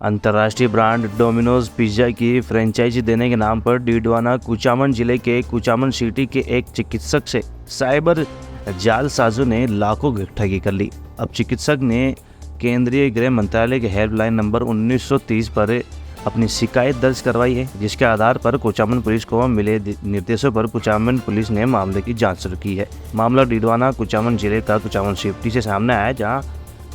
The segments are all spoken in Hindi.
अंतर्राष्ट्रीय ब्रांड डोमिनोज पिज्जा की फ्रेंचाइजी देने के नाम पर डीडवाना कुचामन जिले के कुचामन सिटी के एक चिकित्सक से साइबर जालसाजों ने लाखों की ठगी कर ली। अब चिकित्सक ने केंद्रीय गृह मंत्रालय के हेल्पलाइन नंबर 1930 पर अपनी शिकायत दर्ज करवाई है, जिसके आधार पर कुचामन पुलिस को मिले निर्देशों पर कुचामन पुलिस ने मामले की जांच शुरू की है। मामला डीडवाना कुचामन जिले का कुचामन सिटी से सामने आया, जहां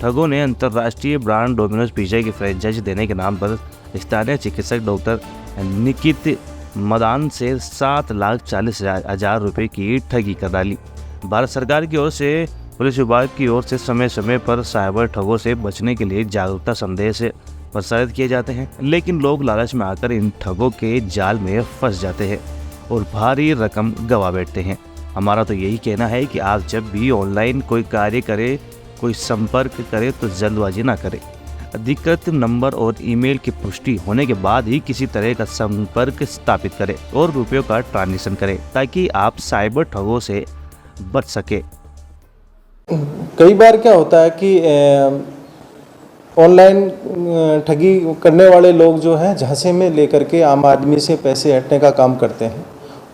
ठगों ने अंतर्राष्ट्रीय ब्रांड डोमिनोज पिज्जा की फ्रेंचाइजी देने के नाम पर स्थानीय चिकित्सक डॉक्टर निकित मदान से 7,40,000 रुपये की ठगी कर डाली। भारत सरकार की ओर से पुलिस विभाग की ओर से समय समय पर साइबर ठगों से बचने के लिए जागरूकता संदेश प्रसारित किए जाते हैं, लेकिन लोग लालच में आकर इन ठगों के जाल में फंस जाते हैं और भारी रकम गंवा बैठते हैं। हमारा तो यही कहना है कि आप जब भी ऑनलाइन कोई कार्य करें, कोई संपर्क करे तो जल्दबाजी ना करें। अधिकृत नंबर और ईमेल की पुष्टि होने के बाद ही किसी तरह का संपर्क स्थापित करें और रुपयों का ट्रांजैक्शन करें, ताकि आप साइबर ठगों से बच सके। कई बार क्या होता है कि ऑनलाइन ठगी करने वाले लोग जो हैं झांसे में लेकर के आम आदमी से पैसे हटने का काम करते हैं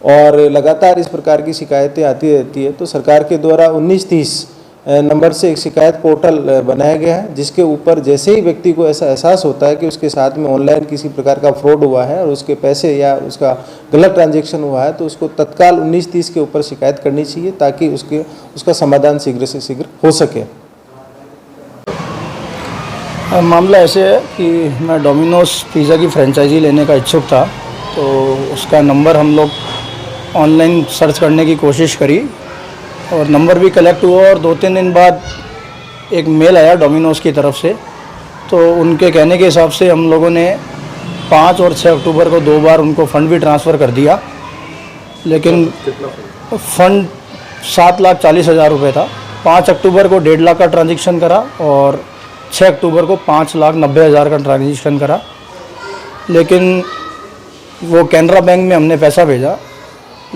और लगातार इस प्रकार की शिकायतें आती रहती है। तो सरकार के द्वारा 1930 नंबर से एक शिकायत पोर्टल बनाया गया है, जिसके ऊपर जैसे ही व्यक्ति को ऐसा एहसास होता है कि उसके साथ में ऑनलाइन किसी प्रकार का फ्रॉड हुआ है और उसके पैसे या उसका गलत ट्रांजैक्शन हुआ है, तो उसको तत्काल 1930 के ऊपर शिकायत करनी चाहिए, ताकि उसका समाधान शीघ्र से शीघ्र हो सके। मामला ऐसे है कि मैं डोमिनोज पिज़्ज़ा की फ्रेंचाइजी लेने का इच्छुक था, तो उसका नंबर हम लोग ऑनलाइन सर्च करने की कोशिश करी और नंबर भी कलेक्ट हुआ और 2-3 दिन बाद एक मेल आया डोमिनोज की तरफ से। तो उनके कहने के हिसाब से हम लोगों ने 5 और 6 अक्टूबर को 2 बार उनको फ़ंड भी ट्रांसफ़र कर दिया, लेकिन फ़ंड 7,40,000 रुपये था। 5 अक्टूबर को 1.5 लाख का ट्रांजेक्शन करा और 6 अक्टूबर को 5,90,000 का ट्रांजेक्शन करा, लेकिन वो कैनरा बैंक में हमने पैसा भेजा,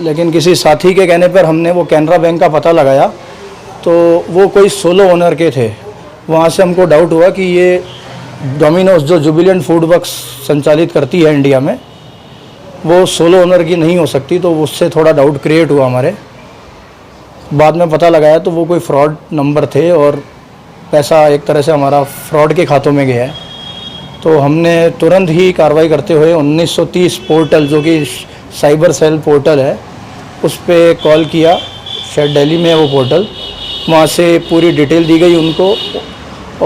लेकिन किसी साथी के कहने पर हमने वो कैनरा बैंक का पता लगाया तो वो कोई सोलो ओनर के थे। वहाँ से हमको डाउट हुआ कि ये डोमिनोज जो जुबिलेंट फूड वर्क्स संचालित करती है इंडिया में, वो सोलो ओनर की नहीं हो सकती, तो उससे थोड़ा डाउट क्रिएट हुआ हमारे। बाद में पता लगाया तो वो कोई फ्रॉड नंबर थे और पैसा एक तरह से हमारा फ्रॉड के खातों में गया है। तो हमने तुरंत ही कार्रवाई करते हुए 1930 पोर्टल, जो कि साइबर सेल पोर्टल है, उस पर कॉल किया। शायद दिल्ली में है वो पोर्टल। वहाँ से पूरी डिटेल दी गई उनको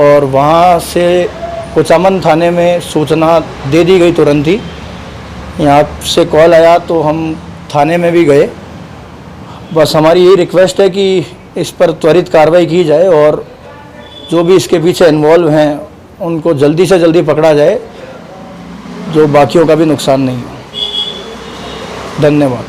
और वहाँ से कुचामन थाने में सूचना दे दी गई तुरंत ही। यहाँ से कॉल आया तो हम थाने में भी गए। बस हमारी यही रिक्वेस्ट है कि इस पर त्वरित कार्रवाई की जाए और जो भी इसके पीछे इन्वॉल्व हैं उनको जल्दी से जल्दी पकड़ा जाए, जो बाकियों का भी नुकसान नहीं हो। धन्यवाद।